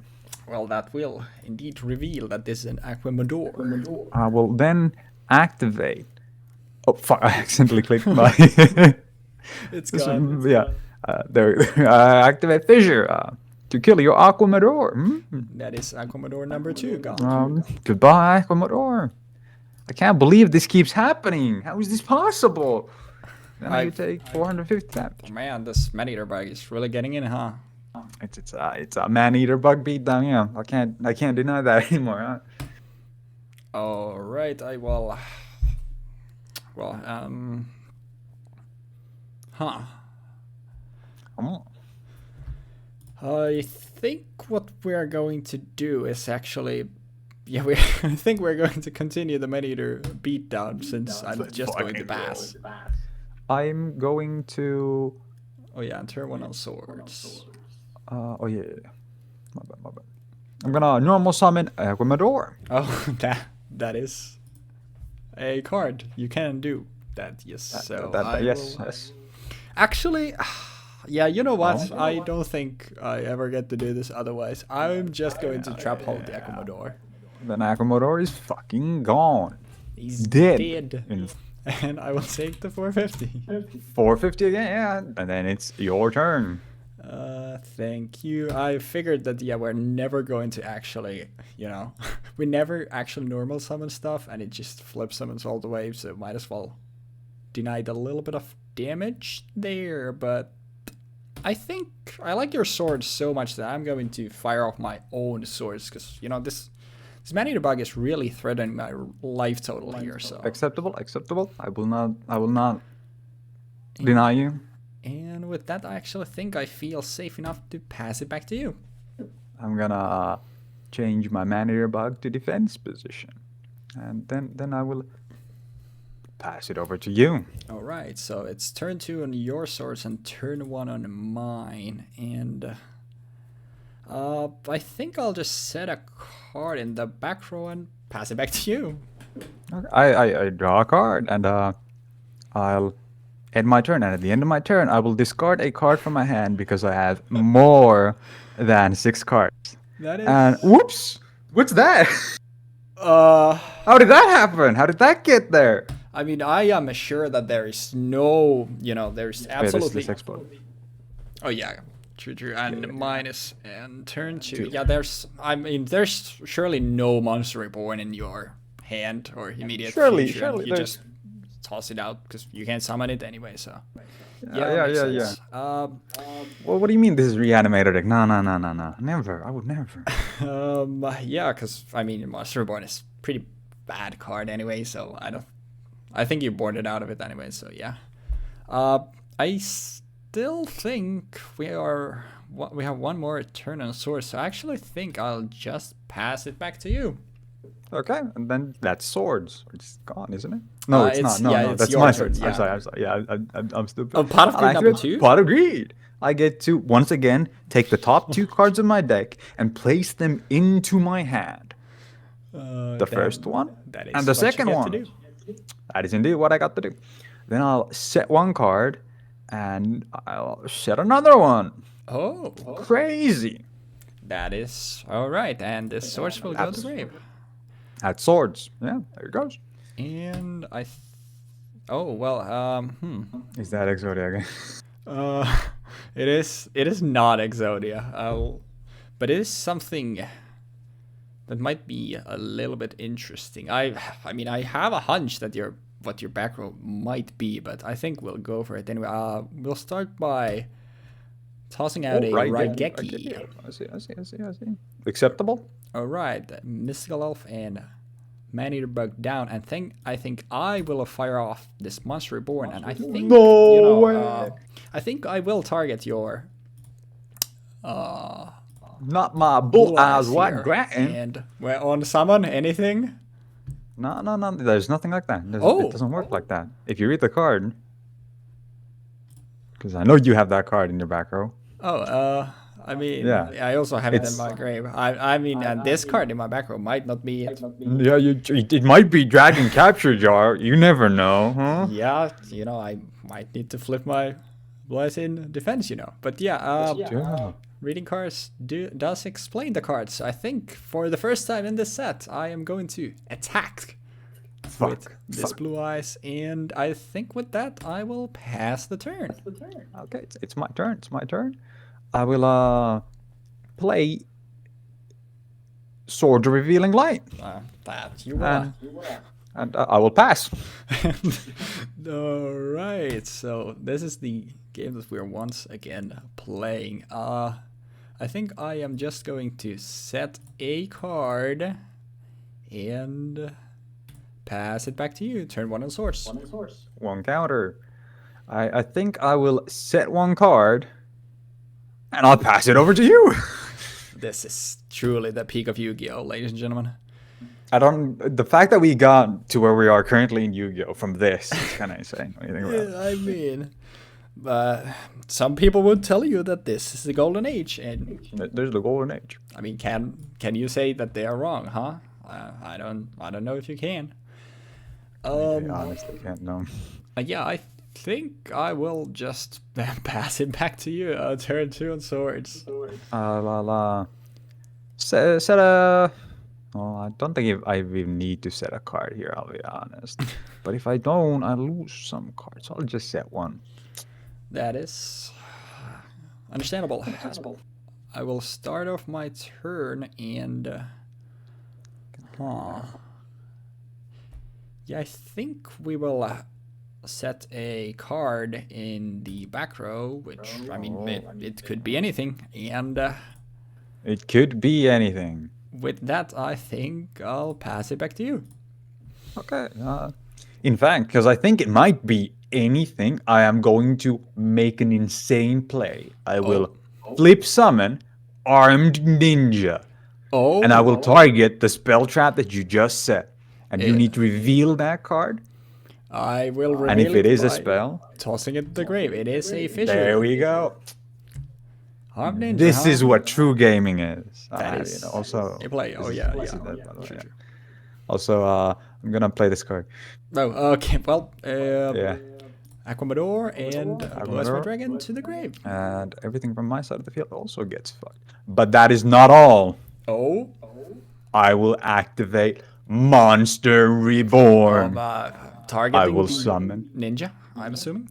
A: Well, that will indeed reveal that this is an Aquamador.
B: I will then activate. Oh fuck! I accidentally clicked my.
A: It's gone.
B: Yeah. Activate Fissure to kill your Aquamador.
A: That is Aquamador number 2 gone.
B: Goodbye, Aquamador. I can't believe this keeps happening. How is this possible? Then you take 450 damage.
A: Man, this man-eater bug is really getting in, huh?
B: It's a man-eater bug beatdown. Yeah, I can't deny that anymore. Huh?
A: All right, I will. Well, I think what we're going to do is actually, I think we're going to continue the man-eater beatdown since I'm just going to pass.
B: I'm going to.
A: Oh yeah, and turn 1 on swords.
B: Oh yeah. My bad. I'm gonna normal summon Ecuador.
A: Oh, that is a card. You can do that, yes. So
B: Yes,
A: will...
B: yes.
A: Actually, yeah, you know what?
B: Oh.
A: I don't think I ever get to do this otherwise. I'm just going to trap hold the Ecuador.
B: Then Ecuador is fucking gone.
A: He's
B: Dead.
A: dead. And I will take the 450.
B: 450 again, yeah. And then it's your turn.
A: Thank you. I figured that, yeah, we're never going to actually, we never actually normal summon stuff, and it just flip summons all the way, so might as well deny a little bit of damage there, but I think I like your sword so much that I'm going to fire off my own swords, because, this man-eater bug is really threatening my life total here, so...
B: Acceptable. I will not deny you.
A: And with that, I actually think I feel safe enough to pass it back to you.
B: I'm gonna change my man-eater bug to defense position. And then I will pass it over to you.
A: Alright, so it's turn 2 on your swords and turn 1 on mine. And I think I'll just set a card in the back row and pass it back to you.
B: Okay. I draw a card, and I'll end my turn. And at the end of my turn, I will discard a card from my hand because I have more than 6 cards.
A: That is...
B: And whoops! What's that? How did that happen? How did that get there?
A: I mean, I am sure that there is no, there's absolutely...
B: This explode.
A: Oh, yeah. True. And minus and turn 2. Yeah, there's surely no monster reborn in your hand or immediate future.
B: Surely.
A: You just toss it out because you can't summon it anyway, so...
B: Yeah. Well, what do you mean this is reanimated? Like, no. Never. I would never.
A: Yeah, because, monster reborn is pretty bad card anyway, so I think you boarded out of it anyway, so yeah. I still think we have one more turn on swords, so I actually think I'll just pass it back to you.
B: Okay, and then that's swords. It's gone, isn't it? No, it's not. No,
A: it's
B: that's
A: your
B: my
A: turn.
B: turn.
A: Yeah.
B: I'm sorry. Yeah, I'm stupid.
A: Oh, pot of greed number 2?
B: Pot of greed. I get to, once again, take the top 2 cards of my deck and place them into my hand. The first one and the second one. That is indeed what I got to do. Then I'll set one card and I'll set another one.
A: Oh.
B: Crazy.
A: That is alright, and the swords will go to the grave.
B: That's swords. Yeah, there it goes.
A: And Is
B: that Exodia again?
A: It is not Exodia. But it is something that might be a little bit interesting. I have a hunch that what your back row might be, but I think we'll go for it anyway. We'll start by tossing out a Raigeki.
B: I see. Acceptable?
A: Alright, Mystical Elf and Man-Eater Bug down, and I think I will fire off this Monster Reborn, and I think
B: way.
A: I think I will target your
B: not my bull eyes white gratin.
A: And we're on summon anything?
B: No. There's nothing like that. It doesn't work like that. If you read the card, because I know you have that card in your back row.
A: I also have it in my grave. And this card in my back row might not be it.
B: Yeah, it might be Dragon Capture Jar. You never know, huh?
A: Yeah, I might need to flip my Bless in defense, But reading cards does explain the cards. I think for the first time in this set, I am going to attack with this Blue Eyes, and I think with that, I will pass the turn.
B: Okay, it's my turn. I will play Sword of Revealing Light.
A: That you will.
B: And I will pass.
A: Alright, so this is the game that we're once again playing. I think I am just going to set a card and pass it back to you. Turn 1 on source.
B: One counter. I think I will set one card and I'll pass it over to you.
A: This is truly the peak of Yu-Gi-Oh, ladies and gentlemen.
B: The fact that we got to where we are currently in Yu-Gi-Oh from this is kind of insane. What do you think about it?
A: Some people would tell you that this is the golden age, and
B: There's the golden age.
A: I mean, can you say that they are wrong, huh? I don't know if you can.
B: I honestly can't know.
A: Yeah, I think I will just pass it back to you. Turn 2 on swords.
B: Set a. Oh, I don't think I even need to set a card here. I'll be honest. But if I don't, I lose some cards. I'll just set one.
A: That is understandable. I will start off my turn and. Yeah, I think we will set a card in the back row, which, I mean, it could be anything. And
B: It could be anything.
A: with that, I think I'll pass it back to you.
B: Okay. In fact, because I think it might be anything, I am going to make an insane play. I will flip summon Armed Ninja.
A: Oh.
B: And I will target the spell trap that you just set. And you need to reveal that card.
A: I will reveal
B: And if it is a
A: by
B: spell,
A: tossing it to the grave. It is a fissure.
B: there we go.
A: Armed Ninja,
B: This
A: huh?
B: is what true gaming is.
A: That is
B: also
A: a play. Oh, yeah.
B: that, by the way, yeah. Also, I'm gonna play this card.
A: Oh, okay. Well,
B: Yeah.
A: Aquamador and Blue Eyes White Dragon to the grave.
B: And everything from my side of the field also gets fucked. But that is not all.
A: Oh.
B: I will activate Monster Reborn.
A: Targeting
B: I will
A: the
B: summon.
A: ninja, I'm assuming.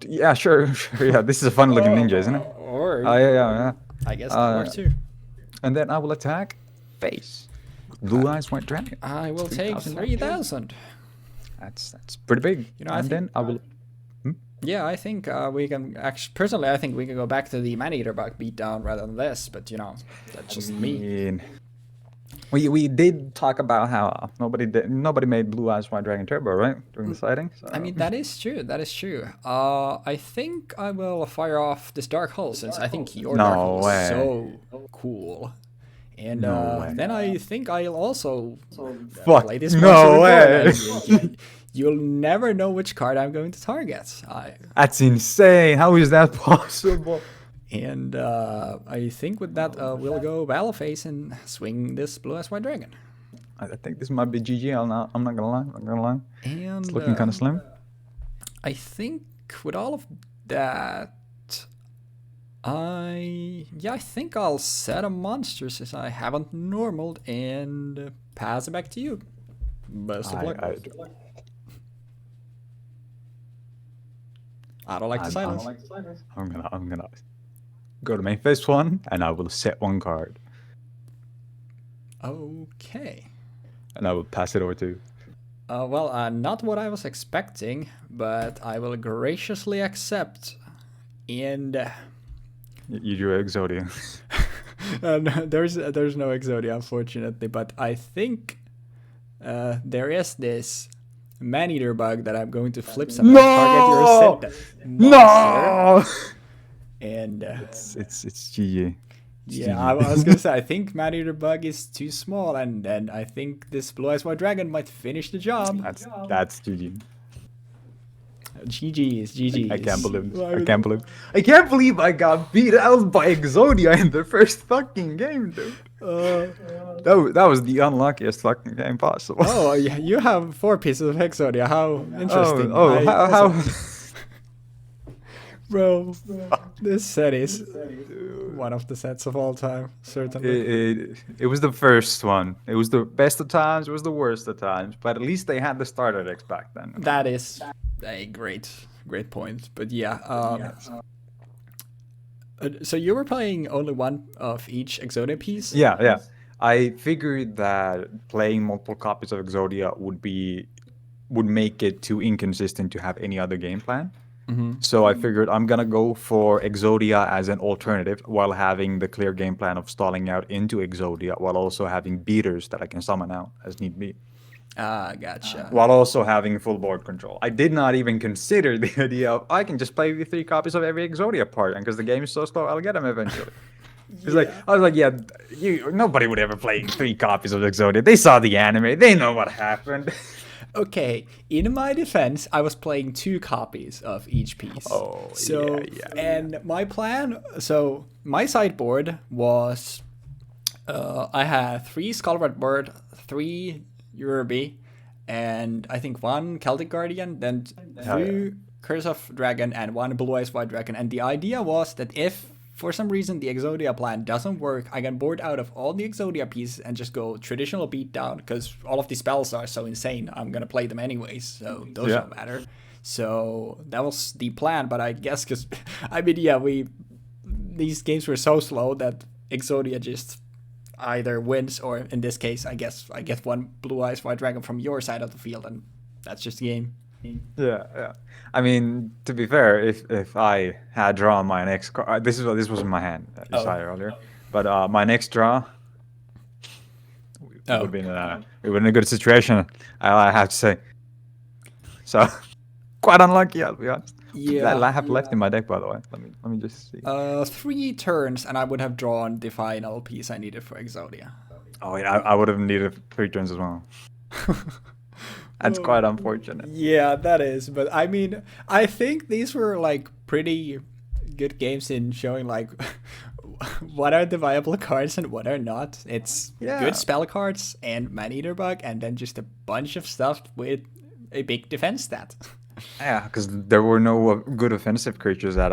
B: Yeah, sure. Yeah, this is a fun looking ninja, isn't it?
A: Or
B: Yeah.
A: I guess that works too.
B: And then I will attack face. Blue Eyes White Dragon.
A: I will take
B: 3,000.
A: 3,000.
B: That's pretty big.
A: You know, I
B: and then I will.
A: Yeah, I think we can actually. Personally, I think we can go back to the man-eater bug beatdown rather than this. But you know, that's just me.
B: We did talk about how nobody made Blue Eyes White Dragon Turbo, right, during the sighting. So.
A: I mean, that is true. That is true. I think I will fire off this Dark Hull since I think your Dark Hull is so cool. And then I think I'll also play this
B: no way.
A: You'll never know which card I'm going to target.
B: That's insane. How is that possible?
A: And I think with that, we'll go Battle Phase and swing this Blue Eyes White Dragon.
B: I think this might be GG. I'm not gonna lie.
A: And
B: it's looking kind of slim.
A: I think with all of that, I think I'll set a monster since I haven't normaled and pass it back to you. Best of luck. I don't like the silence.
B: I'm gonna go to main phase 1 and I will set one card.
A: Okay.
B: And I will pass it over to you.
A: Well, not what I was expecting, but I will graciously accept. And
B: you drew Exodia.
A: No, there's no Exodia, unfortunately, but I think there is this man-eater bug that I'm going to flip some target your
B: No!
A: And
B: it's GG.
A: Yeah, I was gonna say I think man-eater bug is too small, and then I think this Blue Eyes White Dragon might finish the job.
B: That's GG.
A: GG's.
B: I can't believe this. I can't believe I got beat out by Exodia in the first fucking game, dude. That was the unluckiest fucking game possible.
A: Oh, yeah, you have 4 pieces of Exodia. How interesting.
B: How?
A: Bro, this set is one of the sets of all time, certainly.
B: It was the first one. It was the best of times, it was the worst of times, but at least they had the starter decks back then.
A: That is a great point. But yeah, so you were playing only one of each Exodia piece?
B: Yeah. I figured that playing multiple copies of Exodia would make it too inconsistent to have any other game plan.
A: Mm-hmm.
B: So I figured I'm gonna go for Exodia as an alternative while having the clear game plan of stalling out into Exodia while also having beaters that I can summon out as need be.
A: Gotcha.
B: While also having full board control. I did not even consider the idea of I can just play with 3 copies of every Exodia part, and because the game is so slow, I'll get them eventually. I was like, nobody would ever play 3 copies of Exodia. They saw the anime. They know what happened.
A: Okay, in my defense, I was playing two copies of each piece.
B: Oh, yeah,
A: So,
B: yeah.
A: and my plan, so my sideboard was I had three Skullred Bird, three Yorubi, and I think one Celtic Guardian, then
B: Oh, yeah.
A: two Curse of Dragon, and one Blue Eyes White Dragon. And the idea was that if for some reason the Exodia plan doesn't work, I can board out of all the Exodia pieces and just go traditional beatdown because all of the spells are so insane. I'm gonna play them anyways, so those
B: Yeah.
A: don't matter. So that was the plan, but I guess because I mean, yeah, we these games were so slow that Exodia just either wins or in this case I get one Blue Eyes White Dragon from your side of the field, and that's just the game.
B: Yeah, yeah. I mean, to be fair, if I had drawn my next card, this was in my hand, you
A: Oh.
B: saw it earlier. But my next draw, we
A: Oh.
B: would be in a good situation. I have to say. So quite unlucky, I'll be honest. What did
A: Yeah.
B: I have left in my deck, by the way? Let me just see.
A: 3 turns and I would have drawn the final piece I needed for Exodia.
B: Oh yeah, I would have needed 3 turns as well. That's quite unfortunate.
A: Yeah, that is. But I mean, I think these were like pretty good games in showing like what are the viable cards and what are not. It's
B: Yeah.
A: good spell cards and Man-Eater Bug, and then just a bunch of stuff with a big defense stat.
B: Yeah, because there were no good offensive creatures at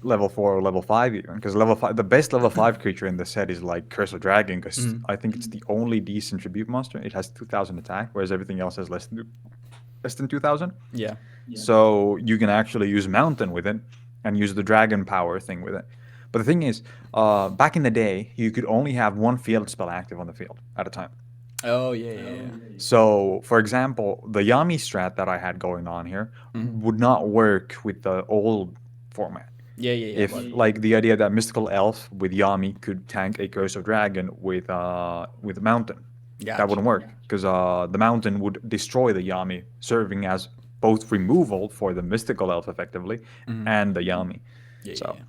B: level 4 or level 5 even. Because level 5, the best level 5 creature in the set is like Curse of Dragon, because I think it's the only decent tribute monster. It has 2,000 attack, whereas everything else has less than 2,000.
A: Yeah.
B: So you can actually use Mountain with it and use the Dragon Power thing with it. But the thing is, back in the day, you could only have one field spell active on the field at a time.
A: Oh yeah, yeah, yeah.
B: So, for example, the Yami strat that I had going on here would not work with the old format.
A: Yeah, yeah, yeah.
B: If like the idea that Mystical Elf with Yami could tank a Curse of Dragon with Mountain, that
A: Gotcha.
B: wouldn't work because the Mountain would destroy the Yami, serving as both removal for the Mystical Elf effectively and the Yami.
A: Yeah,
B: So,
A: yeah.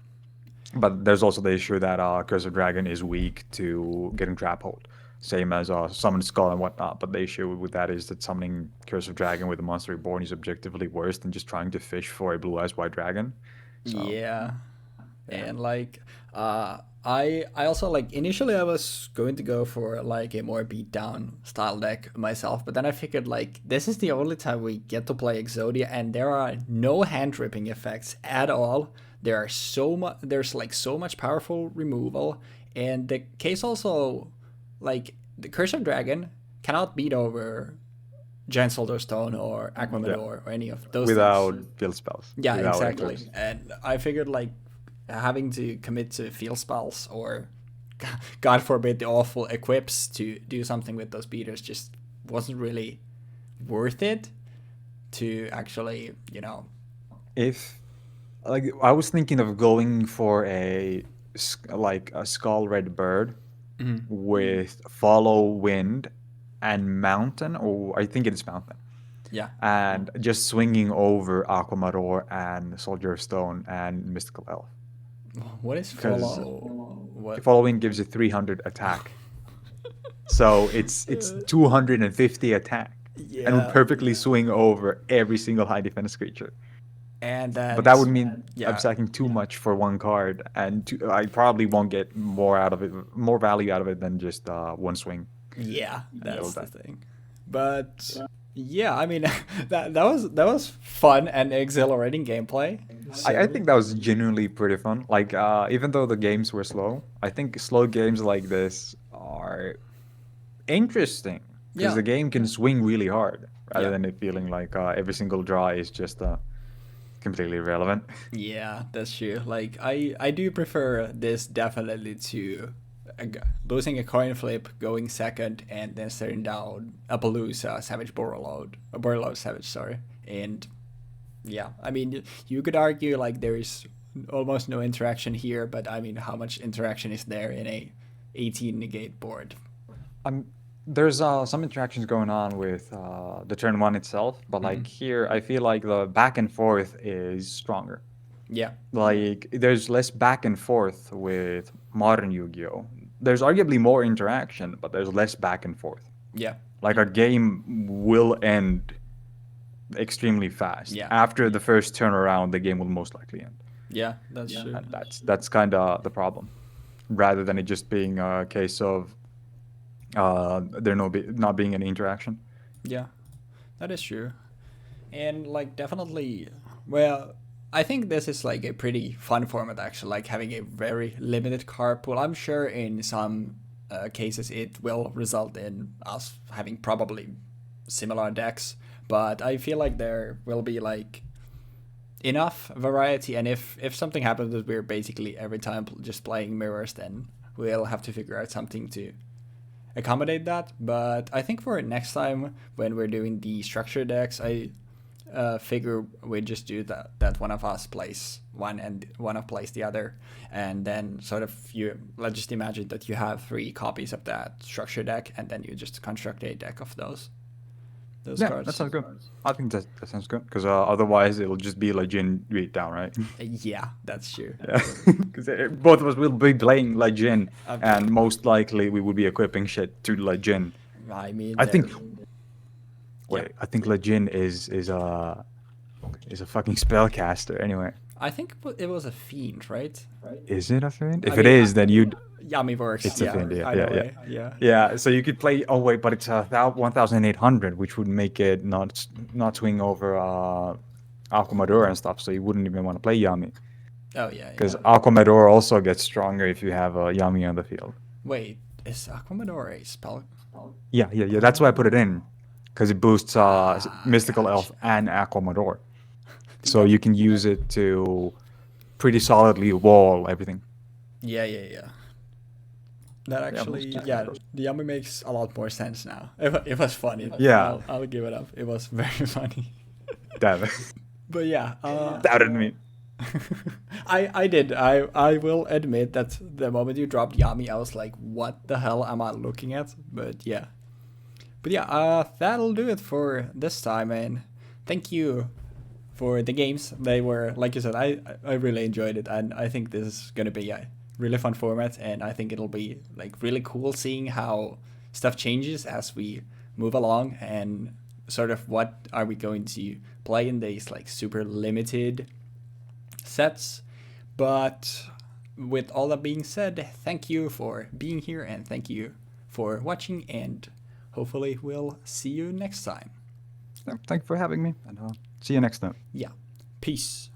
B: but there's also the issue that Curse of Dragon is weak to getting trap hold, same as Summon Skull and whatnot. But the issue with that is that summoning Curse of Dragon with a monster reborn is objectively worse than just trying to fish for a Blue Eyes White Dragon. So,
A: Yeah.
B: yeah.
A: And like I also like initially I was going to go for like a more beatdown style deck myself, but then I figured like this is the only time we get to play Exodia and there are no hand ripping effects at all. There's like so much powerful removal, and the case also like the Curse of Dragon cannot beat over Giant Soldier Stone or Aquamador or any of those
B: Without
A: things.
B: field spells.
A: Yeah,
B: Without
A: exactly.
B: eclipse.
A: And I figured like having to commit to field spells or God forbid the awful equips to do something with those beaters just wasn't really worth it to actually,
B: If like I was thinking of going for like a skull red bird with follow wind and mountain, or I think it's mountain,
A: yeah.
B: and just swinging over Aquamaror and Soldier of Stone and Mystical Elf.
A: What is
B: 'Cause
A: follow? What?
B: Following gives you 300 attack, so it's 250 attack, and would
A: Yeah.
B: perfectly swing over every single high defense creature.
A: And then
B: But that would mean
A: yeah.
B: I'm sacking too much for one card, and I probably won't get more value out of it than just one swing.
A: Yeah, that's the
B: that.
A: thing. But yeah, I mean that was fun and exhilarating gameplay.
B: I think that was genuinely pretty fun. Like, even though the games were slow, I think slow games like this are interesting because
A: Yeah.
B: the game can swing really hard rather
A: Yeah.
B: than it feeling like every single draw is just completely irrelevant.
A: Yeah, that's true. Like I do prefer this definitely to losing a coin flip, going second, and then staring down a Palooza Savage Borreload, a Borreload Savage, sorry. And yeah, I mean you could argue like there is almost no interaction here, but I mean how much interaction is there in a 18 negate board?
B: There's some interactions going on with the turn one itself, but like here, I feel like the back and forth is stronger.
A: Yeah.
B: Like there's less back and forth with modern Yu-Gi-Oh. There's arguably more interaction, but there's less back and forth.
A: Yeah.
B: Like a game will end extremely fast.
A: Yeah.
B: After the first turnaround, the game will most likely end.
A: Yeah, that's true.
B: And that's kind of the problem, rather than it just being a case of not being any interaction.
A: Yeah, that is true. And like definitely, well, I think this is like a pretty fun format actually, like having a very limited card pool. I'm sure in some cases it will result in us having probably similar decks, but I feel like there will be like enough variety, and if something happens that we're basically every time just playing mirrors, then we'll have to figure out something to accommodate that. But I think for next time when we're doing the structure decks, I figure we just do that one of us plays one and one of plays the other, and then sort of let's just imagine that you have 3 copies of that structure deck, and then you just construct a deck of those cards.
B: That sounds good. I think that sounds good because otherwise it'll just be Legend beat down, right?
A: Yeah, that's true.
B: Yeah, because both of us will be playing Legend,
A: Okay.
B: and most likely we would be equipping shit to Legend.
A: I mean,
B: I think.
A: Yeah.
B: I think Legend is a fucking spellcaster. Anyway,
A: I think it was a fiend, right?
B: is it a fiend? If
A: I
B: it
A: mean,
B: is, then you'd.
A: Yami works.
B: It's a fiend. Yeah,
A: either
B: yeah,
A: way.
B: yeah. Yeah, so you could play. Oh wait, but it's 1,800, which would make it not swing over Aquamador and stuff. So you wouldn't even want to play Yami
A: Oh yeah.
B: because Aquamador also gets stronger if you have Yami on the field.
A: Wait, is Aquamador a spell?
B: Yeah. That's why I put it in because it boosts Mystical Elf and Aquamador, so you can use it to pretty solidly wall everything.
A: Yeah. That actually, the Yami makes a lot more sense now. It was funny.
B: Yeah.
A: I'll give it up. It was very funny.
B: Damn it.
A: But yeah,
B: Doubted me.
A: I did. I will admit that the moment you dropped Yami, I was like, what the hell am I looking at? But yeah, that'll do it for this time, and thank you for the games. They were, like you said, I really enjoyed it, and I think this is gonna be a really fun format, and I think it'll be like really cool seeing how stuff changes as we move along, and sort of what are we going to play in these like super limited sets. But with all that being said, thank you for being here, and thank you for watching, and hopefully we'll see you next time.
B: Thank you for having me, and see you next time.
A: Yeah, peace.